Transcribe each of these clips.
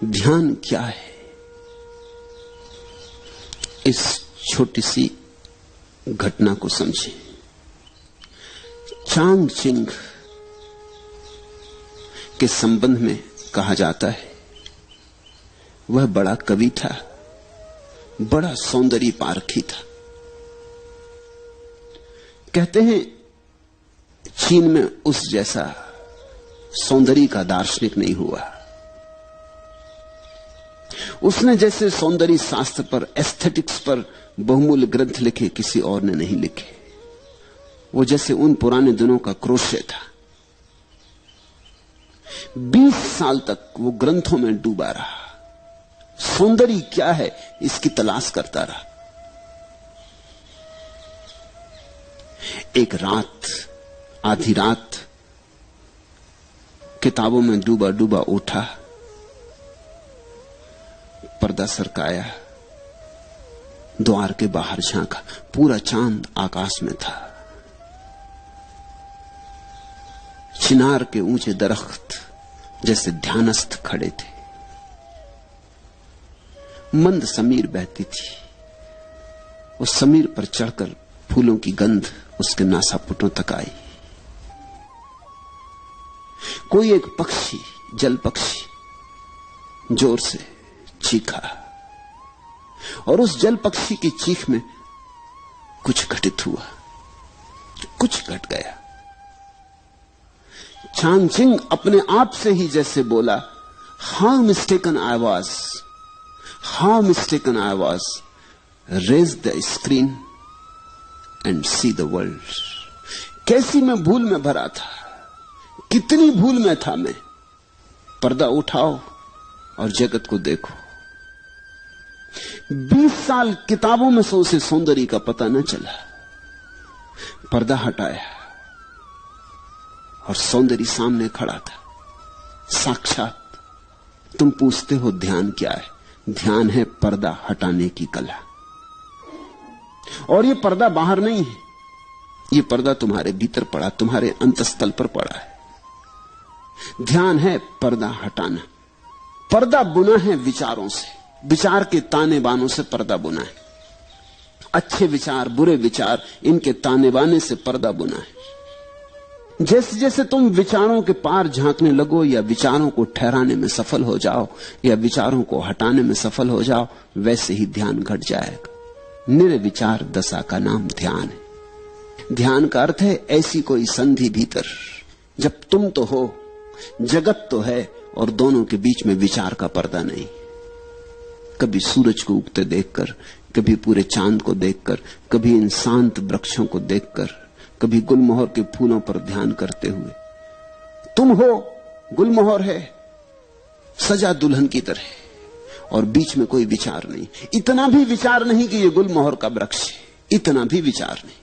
ध्यान क्या है, इस छोटी सी घटना को समझें। चांग चिंग के संबंध में कहा जाता है वह बड़ा कवि था, बड़ा सौंदर्य पारखी था। कहते हैं चीन में उस जैसा सौंदर्य का दार्शनिक नहीं हुआ। उसने जैसे सौंदर्य शास्त्र पर, एस्थेटिक्स पर बहुमूल्य ग्रंथ लिखे किसी और ने नहीं लिखे। वो जैसे उन पुराने दिनों का क्रोशे था। 20 साल तक वो ग्रंथों में डूबा रहा, सौंदर्य क्या है इसकी तलाश करता रहा। एक रात, आधी रात, किताबों में डूबा डूबा उठा, पर्दा सरकाया, द्वार के बाहर झांका, पूरा चांद आकाश में था। चिनार के ऊंचे दरख्त जैसे ध्यानस्थ खड़े थे। मंद समीर बहती थी। उस समीर पर चढ़कर फूलों की गंध उसके नासापुटों तक आई। कोई एक पक्षी, जल पक्षी जोर से चीखा और उस जल पक्षी की चीख में कुछ घटित हुआ, कुछ घट गया। चांग चिंग अपने आप से ही जैसे बोला, how mistaken I was, how mistaken I was, raise the screen and see the world. कैसी मैं भूल में भरा था, कितनी भूल में था मैं। पर्दा उठाओ और जगत को देखो। 20 साल किताबों में से उसे सौंदर्य का पता न चला। पर्दा हटाया और सौंदर्य सामने खड़ा था, साक्षात। तुम पूछते हो ध्यान क्या है? ध्यान है पर्दा हटाने की कला। और ये पर्दा बाहर नहीं है, ये पर्दा तुम्हारे भीतर पड़ा, तुम्हारे अंतस्थल पर पड़ा है। ध्यान है पर्दा हटाना। पर्दा बुना है विचारों से, विचार के ताने बानों से पर्दा बुना है। अच्छे विचार, बुरे विचार, इनके ताने बाने से पर्दा बुना है। जैसे जैसे तुम विचारों के पार झांकने लगो, या विचारों को ठहराने में सफल हो जाओ, या विचारों को हटाने में सफल हो जाओ, वैसे ही ध्यान घट जाएगा। निर्विचार दशा का नाम ध्यान है। ध्यान का अर्थ है ऐसी कोई संधि भीतर जब तुम तो हो, जगत तो है, और दोनों के बीच में विचार का पर्दा नहीं। कभी सूरज को उगते देखकर, कभी पूरे चांद को देखकर, कभी इन शांत वृक्षों को देखकर, कभी गुलमोहर के फूलों पर ध्यान करते हुए। तुम हो, गुलमोहर है, सजा दुल्हन की तरह, और बीच में कोई विचार नहीं। इतना भी विचार नहीं कि ये गुलमोहर का वृक्ष है, इतना भी विचार नहीं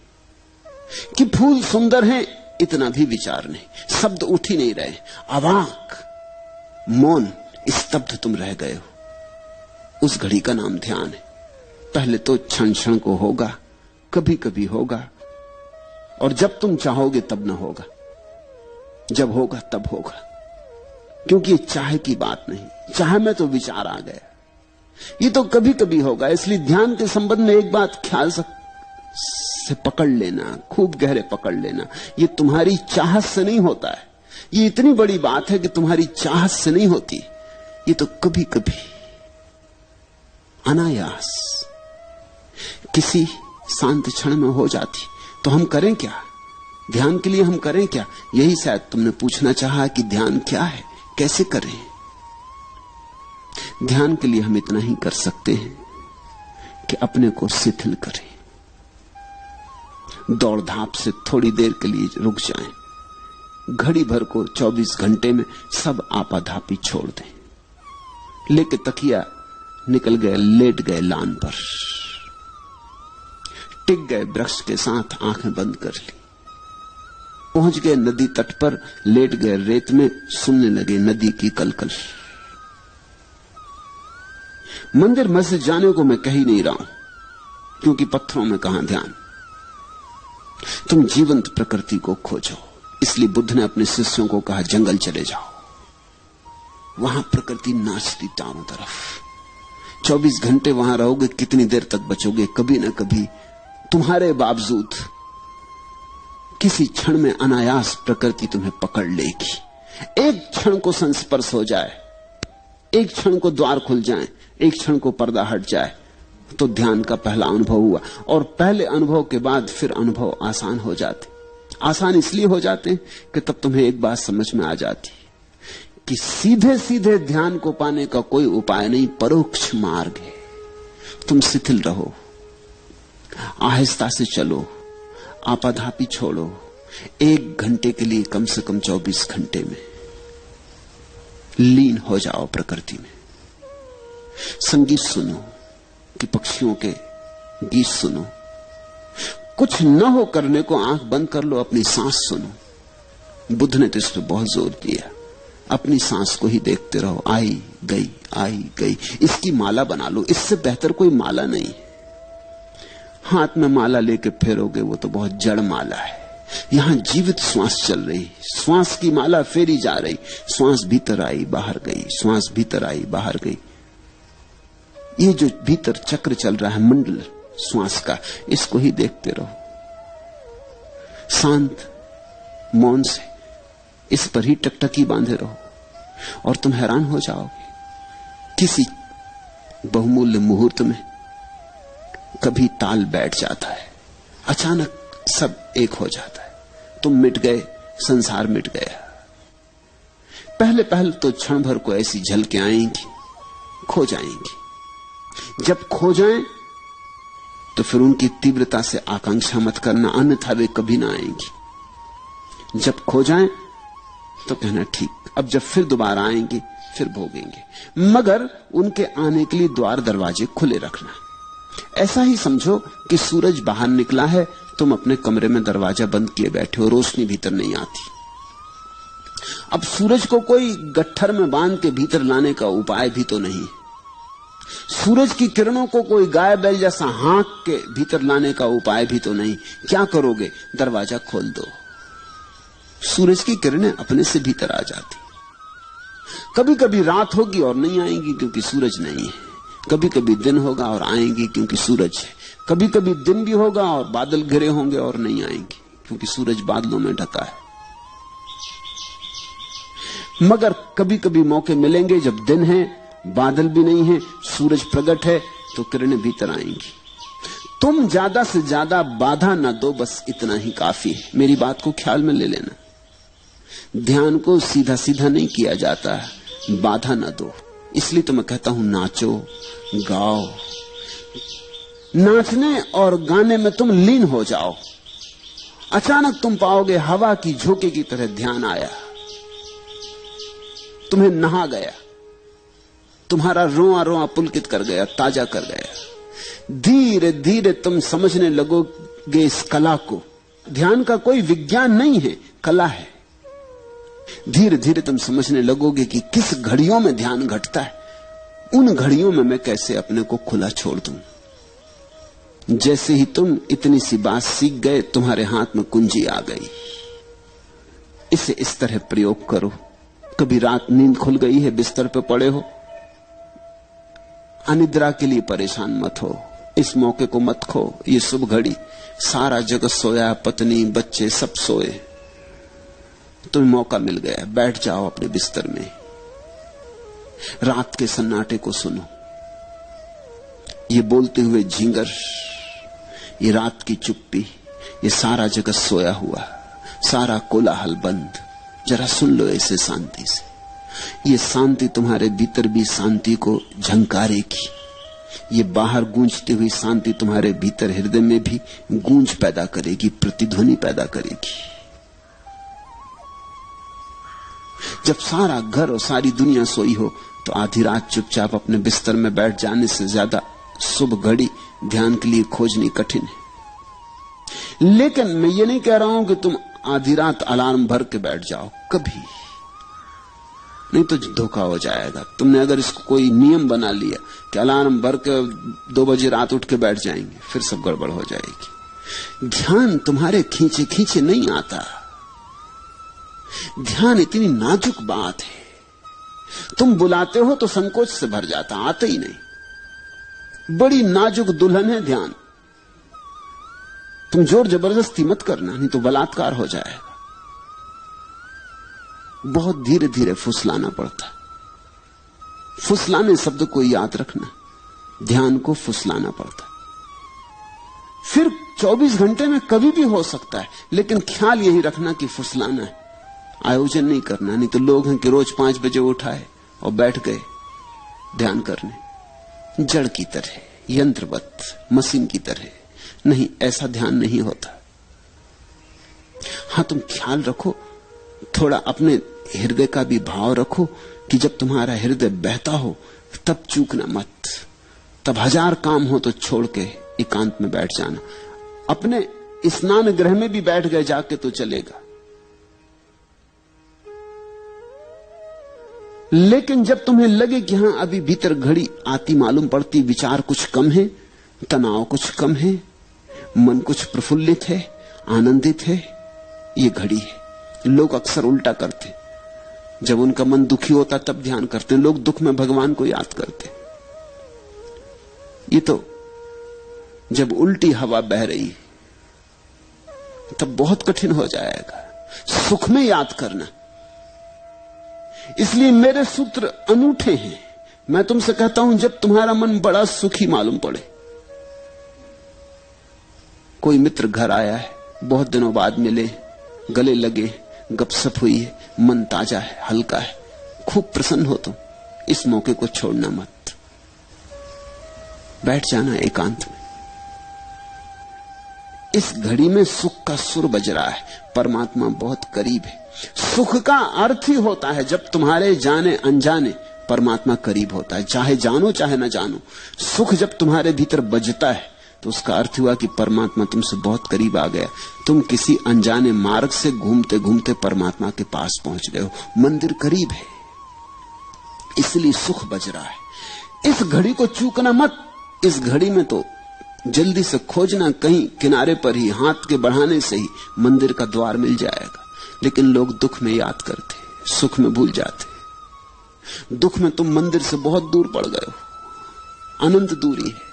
कि फूल सुंदर हैं, इतना भी विचार नहीं। शब्द उठ ही नहीं रहे, अवाक, मौन, स्तब्ध तुम रह गए हो। उस घड़ी का नाम ध्यान है। पहले तो क्षण क्षण को होगा, कभी कभी होगा, और जब तुम चाहोगे तब न होगा, जब होगा तब होगा। क्योंकि ये चाहे की बात नहीं, चाहे में तो विचार आ गया, ये तो कभी कभी होगा। इसलिए ध्यान के संबंध में एक बात ख्याल से पकड़ लेना, खूब गहरे पकड़ लेना, ये तुम्हारी चाहत से नहीं होता है। ये इतनी बड़ी बात है कि तुम्हारी चाहत से नहीं होती, ये तो कभी कभी अनायास किसी शांत क्षण में हो जाती। तो हम करें क्या? ध्यान के लिए हम करें क्या? यही शायद तुमने पूछना चाहा कि ध्यान क्या है, कैसे करें। ध्यान के लिए हम इतना ही कर सकते हैं कि अपने को शिथिल करें, दौड़ धाप से थोड़ी देर के लिए रुक जाएं, घड़ी भर को 24 घंटे में सब आपाधापी छोड़ दें। लेके तकिया निकल गए, लेट गए लान पर, टिक गए वृक्ष के साथ, आंखें बंद कर ली, पहुंच गए नदी तट पर, लेट गए रेत में, सुनने लगे नदी की कलकल। मंदिर मस्जिद जाने को मैं कह ही नहीं रहा हूं, क्योंकि पत्थरों में कहां ध्यान। तुम जीवंत प्रकृति को खोजो। इसलिए बुद्ध ने अपने शिष्यों को कहा, जंगल चले जाओ, वहां प्रकृति नाचती चारों तरफ। 24 घंटे वहां रहोगे, कितनी देर तक बचोगे? कभी ना कभी तुम्हारे बावजूद किसी क्षण में अनायास प्रकृति तुम्हें पकड़ लेगी। एक क्षण को संस्पर्श हो जाए, एक क्षण को द्वार खुल जाए, एक क्षण को पर्दा हट जाए, तो ध्यान का पहला अनुभव हुआ। और पहले अनुभव के बाद फिर अनुभव आसान हो जाते। आसान इसलिए हो जाते हैं कि तब तुम्हें एक बात समझ में आ जाती कि सीधे सीधे ध्यान को पाने का कोई उपाय नहीं, परोक्ष मार्ग है। तुम शिथिल रहो, आहिस्ता से चलो, आपाधापी छोड़ो। 1 घंटे के लिए कम से कम 24 घंटे में लीन हो जाओ प्रकृति में। संगीत सुनो कि पक्षियों के गीत सुनो। कुछ न हो करने को आंख बंद कर लो, अपनी सांस सुनो। बुद्ध ने तो इस पर बहुत जोर दिया, अपनी सांस को ही देखते रहो, आई गई आई गई। इसकी माला बना लो, इससे बेहतर कोई माला नहीं। हाथ में माला लेके फेरोगे वो तो बहुत जड़ माला है। यहां जीवित श्वास चल रही, श्वास की माला फेरी जा रही। श्वास भीतर आई बाहर गई, श्वास भीतर आई बाहर गई। ये जो भीतर चक्र चल रहा है मंडल श्वास का, इसको ही देखते रहो शांत मौन से। इस पर ही टकटकी बांधे रहो और तुम हैरान हो जाओगे। किसी बहुमूल्य मुहूर्त में कभी ताल बैठ जाता है, अचानक सब एक हो जाता है। तुम मिट गए, संसार मिट गया। पहले पहले तो क्षण भर को ऐसी झलकें आएंगी, खो जाएंगी। जब खो जाएं तो फिर उनकी तीव्रता से आकांक्षा मत करना, अन्यथा वे कभी ना आएंगी। जब खो जाएं तो कहना ठीक, अब जब फिर दोबारा आएंगी फिर भोगेंगे। मगर उनके आने के लिए द्वार दरवाजे खुले रखना। ऐसा ही समझो कि सूरज बाहर निकला है, तुम अपने कमरे में दरवाजा बंद किए बैठे हो, रोशनी भीतर नहीं आती। अब सूरज को कोई गट्ठर में बांध के भीतर लाने का उपाय भी तो नहीं। सूरज की किरणों को कोई गाय बैल जैसा हाँक के भीतर लाने का उपाय भी तो नहीं। क्या करोगे? दरवाजा खोल दो, सूरज की किरणें अपने से भीतर आ जाती। कभी कभी रात होगी और नहीं आएंगी क्योंकि सूरज नहीं है। कभी कभी दिन होगा और आएंगी क्योंकि सूरज है। कभी कभी दिन भी होगा और बादल घिरे होंगे और नहीं आएंगी क्योंकि सूरज बादलों में ढका है। मगर कभी कभी मौके मिलेंगे जब दिन है, बादल भी नहीं है, सूरज प्रकट है, तो किरणें भीतर आएंगी। तुम ज्यादा से ज्यादा बाधा न दो, बस इतना ही काफी है। मेरी बात को ख्याल में ले लेना। ध्यान को सीधा सीधा नहीं किया जाता, बाधा न दो। इसलिए तो मैं कहता हूं नाचो गाओ। नाचने और गाने में तुम लीन हो जाओ। अचानक तुम पाओगे हवा की झोंके की तरह ध्यान आया, तुम्हें नहा गया, तुम्हारा रोआ रोआ पुलकित कर गया, ताजा कर गया। धीरे धीरे तुम समझने लगोगे इस कला को। ध्यान का कोई विज्ञान नहीं है, कला है। धीरे धीरे तुम समझने लगोगे कि किस घड़ियों में ध्यान घटता है। उन घड़ियों में मैं कैसे अपने को खुला छोड़ दूं। जैसे ही तुम इतनी सी बात सीख गए, तुम्हारे हाथ में कुंजी आ गई। इसे इस तरह प्रयोग करो। कभी रात नींद खुल गई है, बिस्तर पे पड़े हो, अनिद्रा के लिए परेशान मत हो। इस मौके को मत खो। ये शुभ घड़ी, सारा जगत सोया, पत्नी बच्चे सब सोए, तुम्हें मौका मिल गया। बैठ जाओ अपने बिस्तर में, रात के सन्नाटे को सुनो। ये बोलते हुए झींगर, ये रात की चुप्पी, ये सारा जगत सोया हुआ, सारा कोलाहल बंद। जरा सुन लो इसे शांति से। ये शांति तुम्हारे भीतर भी शांति को झंकारेगी। ये बाहर गूंजती हुई शांति तुम्हारे भीतर हृदय में भी गूंज पैदा करेगी, प्रतिध्वनि पैदा करेगी। जब सारा घर और सारी दुनिया सोई हो तो आधी रात चुपचाप अपने बिस्तर में बैठ जाने से ज्यादा शुभ घड़ी ध्यान के लिए खोजनी कठिन है। लेकिन मैं ये नहीं कह रहा हूं कि तुम आधी रात अलार्म भर के बैठ जाओ, कभी नहीं, तो धोखा हो जाएगा। तुमने अगर इसको कोई नियम बना लिया कि अलार्म भर के 2 बजे रात उठ के बैठ जाएंगे, फिर सब गड़बड़ हो जाएगी। ध्यान तुम्हारे खींचे खींचे नहीं आता। ध्यान इतनी नाजुक बात है तुम बुलाते हो तो संकोच से भर जाता, आते ही नहीं। बड़ी नाजुक दुल्हन है ध्यान। तुम जोर जबरदस्ती मत करना, नहीं तो बलात्कार हो जाएगा। बहुत धीरे धीरे फुसलाना पड़ता। फुसलाने शब्द को याद रखना, ध्यान को फुसलाना पड़ता। फिर 24 घंटे में कभी भी हो सकता है, लेकिन ख्याल यही रखना कि फुसलाना है, आयोजन नहीं करना। नहीं तो लोग हैं कि रोज 5 बजे उठाए और बैठ गए ध्यान करने, जड़ की तरह, यंत्रवत, मशीन की तरह। नहीं, ऐसा ध्यान नहीं होता। हां, तुम ख्याल रखो, थोड़ा अपने हृदय का भी भाव रखो कि जब तुम्हारा हृदय बहता हो तब चूकना मत। तब 1000 काम हो तो छोड़ के एकांत में बैठ जाना। अपने स्नान गृह में भी बैठ गए जाके तो चलेगा, लेकिन जब तुम्हें लगे कि हां अभी भीतर घड़ी आती मालूम पड़ती, विचार कुछ कम है, तनाव कुछ कम है, मन कुछ प्रफुल्लित है, आनंदित है, ये घड़ी है। लोग अक्सर उल्टा करते, जब उनका मन दुखी होता तब ध्यान करते हैं। लोग दुख में भगवान को याद करते। ये तो जब उल्टी हवा बह रही तब बहुत कठिन हो जाएगा सुख में याद करना। इसलिए मेरे सूत्र अनूठे हैं। मैं तुमसे कहता हूं, जब तुम्हारा मन बड़ा सुखी मालूम पड़े, कोई मित्र घर आया है, बहुत दिनों बाद मिले, गले लगे, गपशप हुई है, मन ताजा है, हल्का है, खूब प्रसन्न हो तुम, इस मौके को छोड़ना मत। बैठ जाना एकांत में। इस घड़ी में सुख का सुर बज रहा है, परमात्मा बहुत करीब है। सुख का अर्थ ही होता है जब तुम्हारे जाने अनजाने परमात्मा करीब होता है, चाहे जानो चाहे ना जानो। सुख जब तुम्हारे भीतर बजता है तो उसका अर्थ हुआ कि परमात्मा तुमसे बहुत करीब आ गया। तुम किसी अनजाने मार्ग से घूमते घूमते परमात्मा के पास पहुंच गए हो। मंदिर करीब है, इसलिए सुख बज रहा है। इस घड़ी को चूकना मत। इस घड़ी में तो जल्दी से खोजना, कहीं किनारे पर ही हाथ के बढ़ाने से ही मंदिर का द्वार मिल जाएगा। लेकिन लोग दुख में याद करते, सुख में भूल जाते। दुख में तुम मंदिर से बहुत दूर पड़ गए हो, अनंत दूरी है।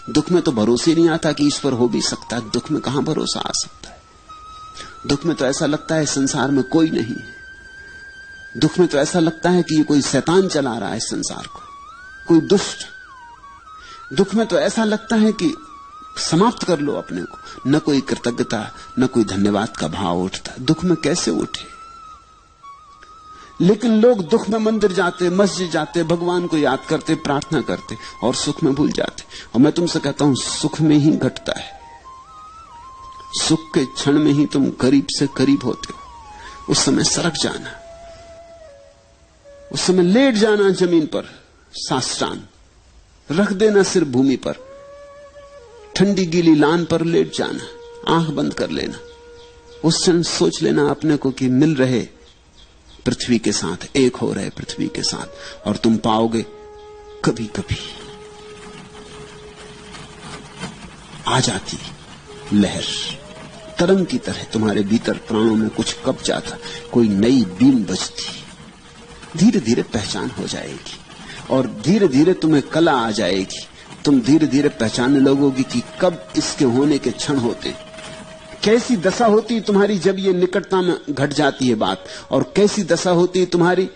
दुख में तो भरोसे नहीं आता कि ईश्वर हो भी सकता है। दुख में कहां भरोसा आ सकता है? दुख में तो ऐसा लगता है संसार में कोई नहीं है। दुख में तो ऐसा लगता है कि ये कोई शैतान चला रहा है संसार को, कोई दुष्ट। दुख में तो ऐसा लगता है कि समाप्त कर लो अपने को। न कोई कृतज्ञता, न कोई धन्यवाद का भाव उठता। दुख में कैसे उठे? लेकिन लोग दुख में मंदिर जाते, मस्जिद जाते, भगवान को याद करते, प्रार्थना करते और सुख में भूल जाते। और मैं तुमसे कहता हूं, सुख में ही घटता है। सुख के क्षण में ही तुम करीब से करीब होते हो। उस समय सरक जाना, उस समय लेट जाना जमीन पर, साष्टांग रख देना सिर भूमि पर, ठंडी गीली लान पर लेट जाना, आंख बंद कर लेना। उस क्षण सोच लेना अपने को कि मिल रहे पृथ्वी के साथ, एक हो रहे पृथ्वी के साथ। और तुम पाओगे कभी कभी आ जाती लहर, तरंग की तरह तुम्हारे भीतर प्राणों में कुछ कब जाता, कोई नई बीन बजती। धीरे धीरे पहचान हो जाएगी और धीरे धीरे तुम्हें कला आ जाएगी। तुम धीरे धीरे पहचानने लगोगी कि कब इसके होने के क्षण होते, कैसी दशा होती तुम्हारी जब ये निकटता में घट जाती है बात, और कैसी दशा होती तुम्हारी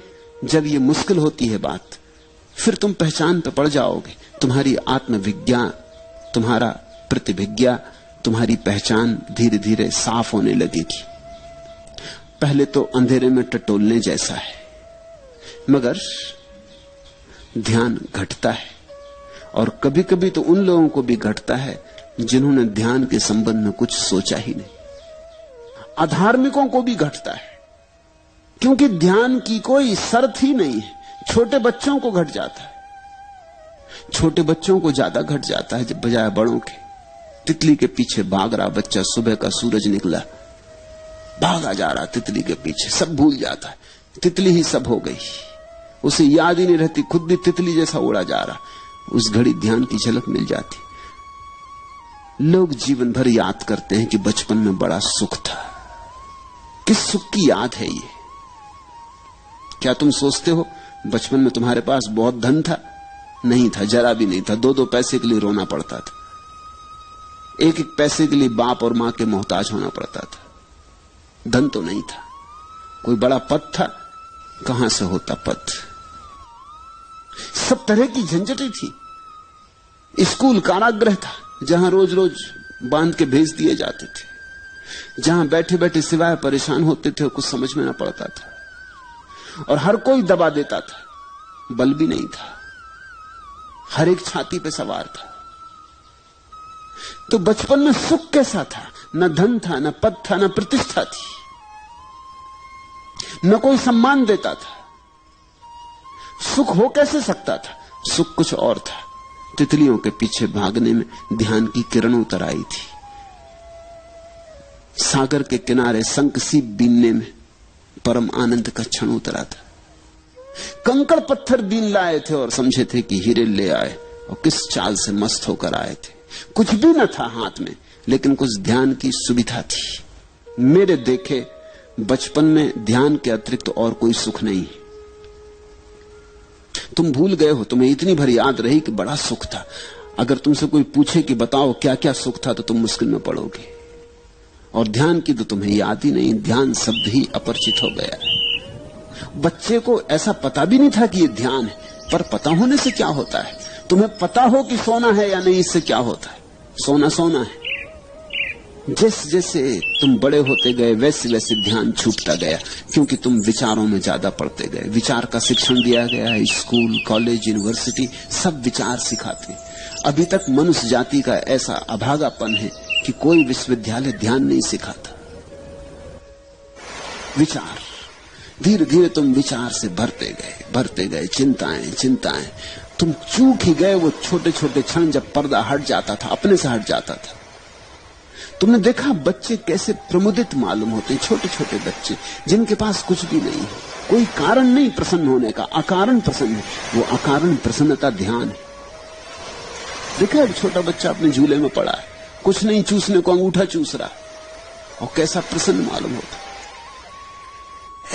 जब ये मुश्किल होती है बात। फिर तुम पहचान पे पड़ जाओगे। तुम्हारी आत्मविज्ञा, तुम्हारा प्रतिभिज्ञा, तुम्हारी पहचान धीरे धीरे साफ होने लगेगी। पहले तो अंधेरे में टटोलने जैसा है, मगर ध्यान घटता है। और कभी कभी तो उन लोगों को भी घटता है जिन्होंने ध्यान के संबंध में कुछ सोचा ही नहीं। अधार्मिकों को भी घटता है, क्योंकि ध्यान की कोई शर्त ही नहीं है। छोटे बच्चों को घट जाता है, छोटे बच्चों को ज्यादा घट जाता है जब बजाय बड़ों के। तितली के पीछे भाग रहा बच्चा, सुबह का सूरज निकला, भागा जा रहा तितली के पीछे, सब भूल जाता है, तितली ही सब हो गई, उसे याद ही नहीं रहती, खुद भी तितली जैसा उड़ा जा रहा। उस घड़ी ध्यान की झलक मिल जाती। लोग जीवन भर याद करते हैं कि बचपन में बड़ा सुख था। किस सुख की याद है ये? क्या तुम सोचते हो बचपन में तुम्हारे पास बहुत धन था? नहीं था, जरा भी नहीं था। 2-2 पैसे के लिए रोना पड़ता था, 1-1 पैसे के लिए बाप और मां के मोहताज होना पड़ता था। धन तो नहीं था। कोई बड़ा पद था? कहां से होता पद? सब तरह की झंझटें थी। स्कूल कारागृह था, जहां रोज रोज बांध के भेज दिए जाते थे, जहां बैठे बैठे सिवाय परेशान होते थे, कुछ समझ में ना पड़ता था। और हर कोई दबा देता था, बल भी नहीं था, हर एक छाती पे सवार था। तो बचपन में सुख कैसा था? न धन था, न पद था, न प्रतिष्ठा थी, न कोई सम्मान देता था। सुख हो कैसे सकता था? सुख कुछ और था। तितलियों के पीछे भागने में ध्यान की किरण उतर आई थी। सागर के किनारे शंखसीप बीनने में परम आनंद का क्षण उतरा था। कंकड़ पत्थर बीन लाए थे और समझे थे कि हीरे ले आए, और किस चाल से मस्त होकर आए थे। कुछ भी न था हाथ में, लेकिन कुछ ध्यान की सुविधा थी। मेरे देखे बचपन में ध्यान के अतिरिक्त तो और कोई सुख नहीं। तुम भूल गए हो, तुम्हें इतनी भर याद रही कि बड़ा सुख था। अगर तुमसे कोई पूछे कि बताओ क्या क्या सुख था, तो तुम मुश्किल में पड़ोगे। और ध्यान की तो तुम्हें याद ही नहीं, ध्यान शब्द ही अपरिचित हो गया है। बच्चे को ऐसा पता भी नहीं था कि ये ध्यान है, पर पता होने से क्या होता है? तुम्हें पता हो कि सोना है या नहीं, इससे क्या होता है? सोना सोना है। जैसे जैसे तुम बड़े होते गए, वैसे वैसे ध्यान छूटता गया, क्योंकि तुम विचारों में ज्यादा पढ़ते गए। विचार का शिक्षण दिया गया है, स्कूल, कॉलेज, यूनिवर्सिटी सब विचार सिखाते। अभी तक मनुष्य जाति का ऐसा अभागापन है कि कोई विश्वविद्यालय ध्यान नहीं सिखाता। विचार, धीरे धीरे तुम विचार से भरते गए, चिंताएं चिंताएं। तुम चूक ही गए वो छोटे छोटे क्षण जब पर्दा हट जाता था, अपने से हट जाता था। तुमने देखा बच्चे कैसे प्रमुदित मालूम होते, छोटे छोटे बच्चे जिनके पास कुछ भी नहीं है, कोई कारण नहीं प्रसन्न होने का, अकारण प्रसन्न है। वो अकारण प्रसन्नता ध्यान है। देखा एक छोटा बच्चा अपने झूले में पड़ा है, कुछ नहीं, चूसने को अंगूठा चूस रहा, और कैसा प्रसन्न मालूम होता।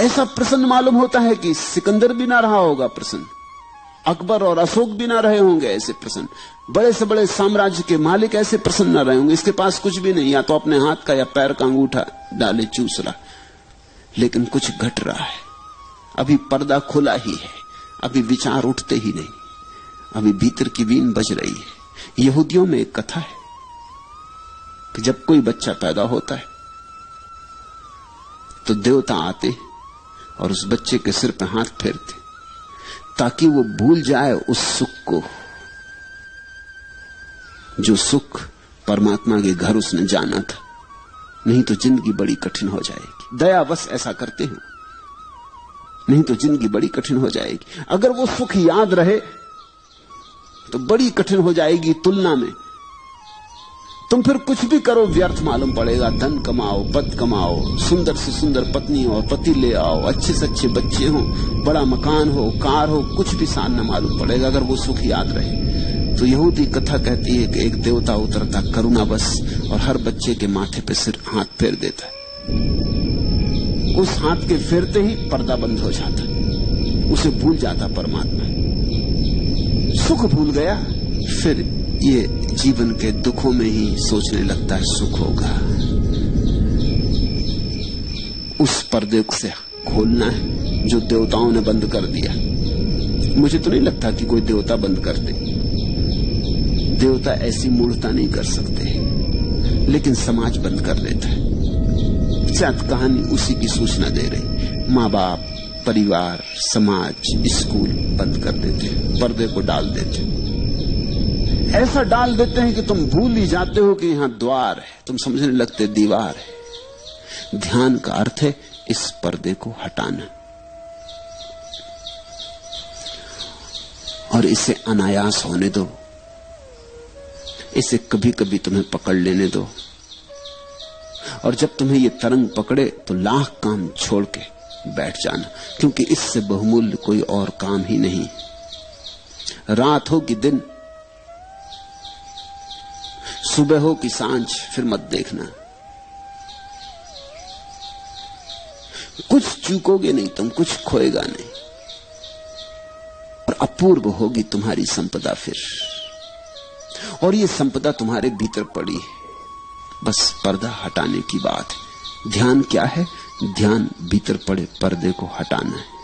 ऐसा प्रसन्न मालूम होता है कि सिकंदर भी ना रहा होगा प्रसन्न, अकबर और अशोक भी ना रहे होंगे ऐसे प्रसन्न, बड़े से बड़े साम्राज्य के मालिक ऐसे प्रसन्न ना रहे होंगे। इसके पास कुछ भी नहीं, या तो अपने हाथ का या पैर का अंगूठा डाले चूस रहा, लेकिन कुछ घट रहा है। अभी पर्दा खुला ही है, अभी विचार उठते ही नहीं, अभी भीतर की वीण बज रही है। यहूदियों में एक कथा है कि जब कोई बच्चा पैदा होता है तो देवता आते और उस बच्चे के सिर पे हाथ फेरते, ताकि वो भूल जाए उस सुख को, जो सुख परमात्मा के घर उसने जाना था। नहीं तो जिंदगी बड़ी कठिन हो जाएगी। दयावश ऐसा करते हैं, नहीं तो जिंदगी बड़ी कठिन हो जाएगी। अगर वो सुख याद रहे तो बड़ी कठिन हो जाएगी तुलना में। तुम फिर कुछ भी करो व्यर्थ मालूम पड़ेगा। धन कमाओ, पद कमाओ, सुंदर से सुंदर पत्नी और पति ले आओ, अच्छे से अच्छे बच्चे हो, बड़ा मकान हो, कार हो, कुछ भी सान न मालूम पड़ेगा अगर वो सुख याद रहे। तो यहूदी कथा कहती है कि एक देवता उतरता करुणा बस और हर बच्चे के माथे पे सिर हाथ फेर देता है। उस हाथ के फेरते ही पर्दा बंद हो जाता, उसे भूल जाता परमात्मा, सुख भूल गया। फिर ये जीवन के दुखों में ही सोचने लगता है सुख होगा। उस पर्दे से खोलना है जो देवताओं ने बंद कर दिया। मुझे तो नहीं लगता कि कोई देवता बंद कर दे। देवता ऐसी मूर्खता नहीं कर सकते, लेकिन समाज बंद कर देता है। शायद कहानी उसी की सूचना दे रही। माँ बाप, परिवार, समाज, स्कूल बंद कर देते हैं, पर्दे को डाल देते हैं। ऐसा डाल देते हैं कि तुम भूल ही जाते हो कि यहां द्वार है, तुम समझने लगते दीवार है। ध्यान का अर्थ है इस पर्दे को हटाना, और इसे अनायास होने दो, इसे कभी कभी तुम्हें पकड़ लेने दो। और जब तुम्हें ये तरंग पकड़े तो लाख काम छोड़ के बैठ जाना, क्योंकि इससे बहुमूल्य कोई और काम ही नहीं। रात हो कि दिन, सुबह हो कि सांझ, फिर मत देखना। कुछ चूकोगे नहीं तुम, कुछ खोएगा नहीं। अपूर्व होगी तुम्हारी संपदा फिर। और ये संपदा तुम्हारे भीतर पड़ी है, बस पर्दा हटाने की बात है। ध्यान क्या है? ध्यान भीतर पड़े पर्दे को हटाना है।